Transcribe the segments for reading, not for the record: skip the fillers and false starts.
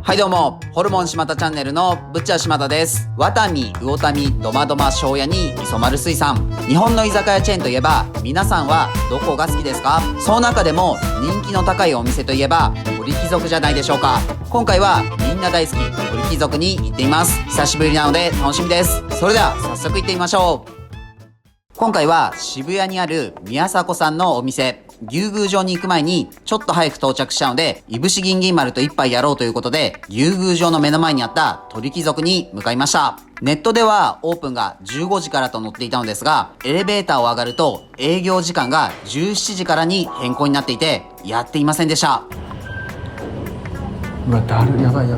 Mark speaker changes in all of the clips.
Speaker 1: はいどうも、ホルモン島田チャンネルのぶっちゃ島田です。ワタミ、魚民、ドマドマ、庄屋に磯丸水産。日本の居酒屋チェーンといえば、皆さんはどこが好きですか？その中でも人気の高いお店といえば、鳥貴族じゃないでしょうか。今回はみんな大好き鳥貴族に行ってみます。久しぶりなので楽しみです。それでは早速行ってみましょう。今回は渋谷にある宮迫さんのお店、牛宮城に行く前にちょっと早く到着したので、いぶし銀銀丸と一杯やろうということで、牛宮城の目の前にあった鳥貴族に向かいました。ネットではオープンが15時からと載っていたのですが、エレベーターを上がると営業時間が17時からに変更になっていて、やっていませんでした。
Speaker 2: うわ、やばい。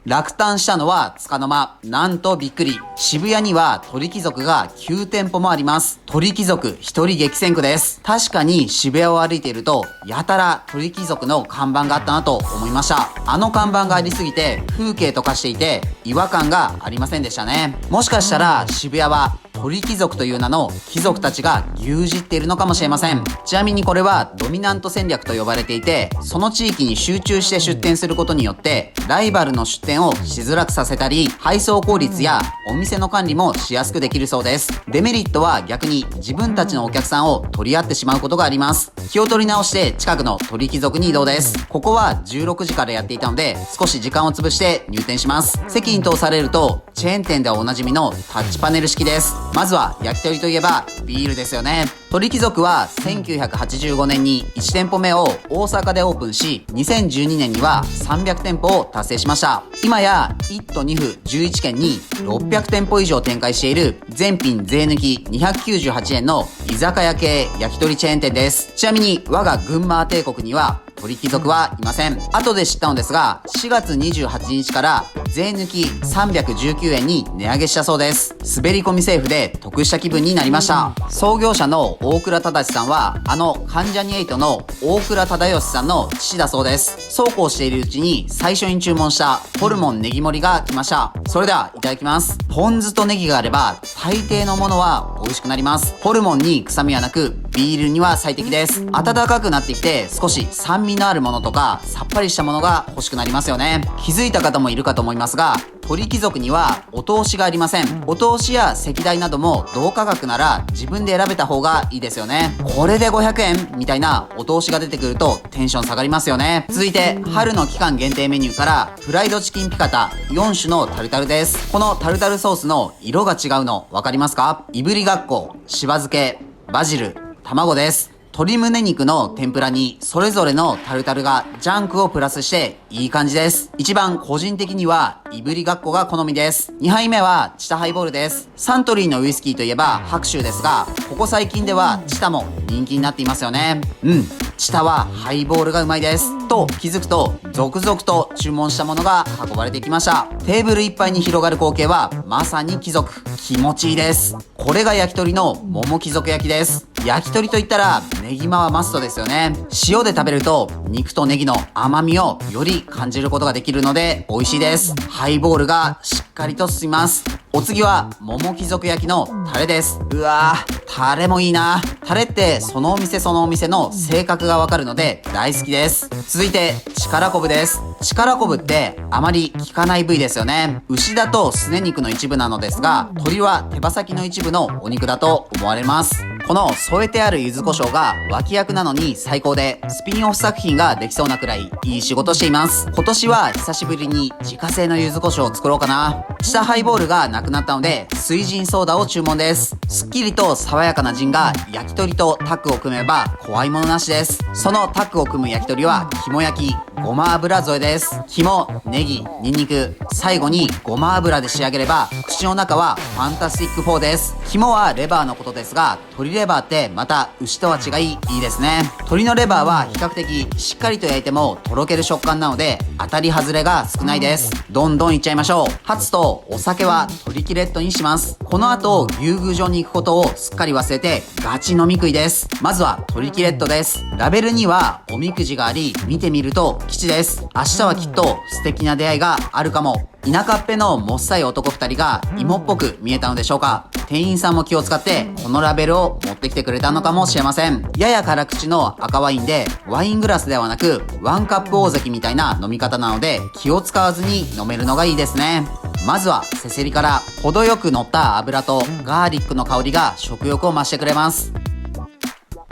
Speaker 1: 落胆したのは束の間。なんとびっくり。渋谷には鳥貴族が9店舗もあります。鳥貴族一人激戦区です。確かに渋谷を歩いていると、やたら鳥貴族の看板があったなと思いました。あの看板がありすぎて、風景と化していて、違和感がありませんでしたね。もしかしたら渋谷は、鳥貴族という名の貴族たちが牛耳っているのかもしれません。ちなみにこれはドミナント戦略と呼ばれていて、その地域に集中して出店することによって、ライバルの出店をしづらくさせたり、配送効率やお店の管理もしやすくできるそうです。デメリットは逆に自分たちのお客さんを取り合ってしまうことがあります。気を取り直して近くの鳥貴族に移動です。ここは16時からやっていたので、少し時間を潰して入店します。席に通されると、チェーン店ではおなじみのタッチパネル式です。まずは焼き鳥といえばビールですよね。鳥貴族は1985年に1店舗目を大阪でオープンし、2012年には300店舗を達成しました。今や1都2府11県に600店舗以上展開している全品税抜き298円の居酒屋系焼き鳥チェーン店です。ちなみに我が群馬帝国には鳥貴族はいません。後で知ったのですが、4月28日から税抜き319円に値上げしたそうです。滑り込みセーフで得した気分になりました。創業者の大倉忠さんは、あの関ジャニ∞の大倉忠義さんの父だそうです。そうこうしているうちに最初に注文したホルモンネギ盛りが来ました。それではいただきます。ポン酢とネギがあれば大抵のものは美味しくなります。ホルモンに臭みはなく、ビールには最適です。暖かくなってきて少し酸味のあるものとかさっぱりしたものが欲しくなりますよね。気づいた方もいるかと思いますが、鳥貴族にはお通しがありません。お通しや席代なども同価格なら自分で選べた方がいいですよね。これで500円みたいなお通しが出てくるとテンション下がりますよね。続いて春の期間限定メニューからフライドチキンピカタ4種のタルタルです。このタルタルソースの色が違うの分かりますか？いぶりがっこ、しば漬け、バジル、卵です。鶏胸肉の天ぷらにそれぞれのタルタルがジャンクをプラスしていい感じです。一番個人的にはいぶりがっこが好みです。2杯目はチタハイボールです。サントリーのウイスキーといえば白州ですが、ここ最近ではチタも人気になっていますよね。チタはハイボールがうまいです。と気づくと続々と注文したものが運ばれてきました。テーブルいっぱいに広がる光景はまさに貴族。気持ちいいです。これが焼き鳥の桃貴族焼きです。焼き鳥といったらネギマはマストですよね。塩で食べると肉とネギの甘みをより感じることができるので美味しいです。ハイボールがしっかりと進みます。お次は桃貴族焼きのタレです。うわー、タレもいいな。タレってそのお店そのお店の性格がわかるので大好きです。続いて力こぶです。力こぶってあまり効かない部位ですよね。牛だとすね肉の一部なのですが、鶏は手羽先の一部のお肉だと思われます。この添えてある柚子胡椒が脇役なのに最高で、スピンオフ作品ができそうなくらいいい仕事しています。今年は久しぶりに自家製の柚子胡椒を作ろうかな。チタハイボールがなくなったので水ジンソーダを注文です。すっきりと爽やかなジンが焼き鳥とタッグを組めば怖いものなしです。そのタッグを組む焼き鳥は肝焼き、ごま油添えです。肝、ネギ、ニンニク、最後にごま油で仕上げれば口の中はファンタスティック4です。肝はレバーのことですが、鶏レバーってまた牛とは違いいいですね。鶏のレバーは比較的しっかりと焼いてもとろける食感なので当たり外れが少ないです。どんどんいっちゃいましょう。ハツとお酒は取り切れットにします。この後牛宮城に行くことをすっかり忘れてガチ飲み食いです。まずは取り切れットです。ラベルにはおみくじがあり、見てみると吉です。明日はきっと素敵な出会いがあるかも。田舎っぺのもっさい男2人が芋っぽく見えたのでしょうか。店員さんも気を使ってこのラベルを持ってきてくれたのかもしれません。やや辛口の赤ワインでワイングラスではなくワンカップ大関みたいな飲み方なので気を使わずに飲めるのがいいですね。まずはせせりから程よく乗った油とガーリックの香りが食欲を増してくれます。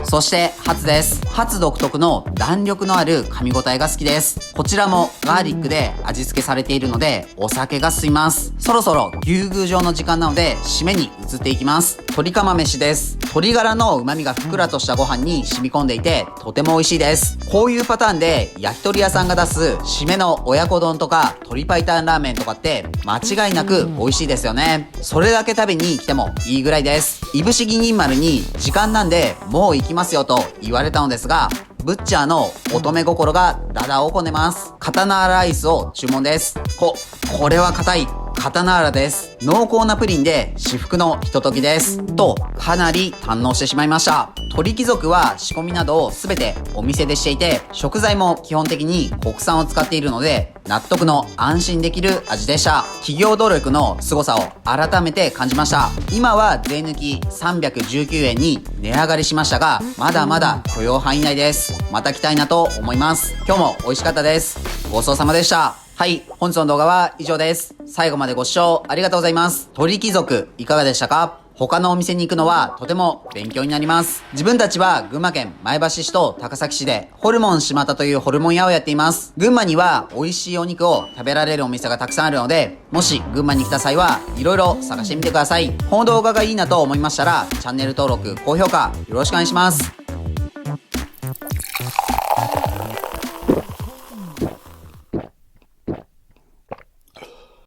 Speaker 1: そしてハツです。ハツ独特の弾力のある噛み応えが好きです。こちらもガーリックで味付けされているのでお酒が進みます。そろそろ牛宮状の時間なので締めに移っていきます。鶏釜飯です。鶏ガラの旨味がふっくらとしたご飯に染み込んでいてとても美味しいです。こういうパターンで焼き鳥屋さんが出す締めの親子丼とか鶏白湯ラーメンとかって間違いなく美味しいですよね。それだけ食べに来てもいいぐらいです。いぶし銀丸に時間なんでもう行きますよと言われたのですが、ブッチャーの乙女心がダダをこねます。カタナーラアイスを注文です。これは硬い。カタナーラです。濃厚なプリンで至福のひとときです。と、かなり堪能してしまいました。鳥貴族は仕込みなどをすべてお店でしていて、食材も基本的に国産を使っているので、納得の安心できる味でした。企業努力の凄さを改めて感じました。今は税抜き319円に値上がりしましたが、まだまだ許容範囲内です。また来たいなと思います。今日も美味しかったです。ごちそうさまでした。はい、本日の動画は以上です。最後までご視聴ありがとうございます。鳥貴族いかがでしたか？他のお店に行くのはとても勉強になります。自分たちは群馬県前橋市と高崎市でホルモン島田というホルモン屋をやっています。群馬には美味しいお肉を食べられるお店がたくさんあるので、もし群馬に来た際はいろいろ探してみてください。この動画がいいなと思いましたらチャンネル登録、高評価よろしくお願いします。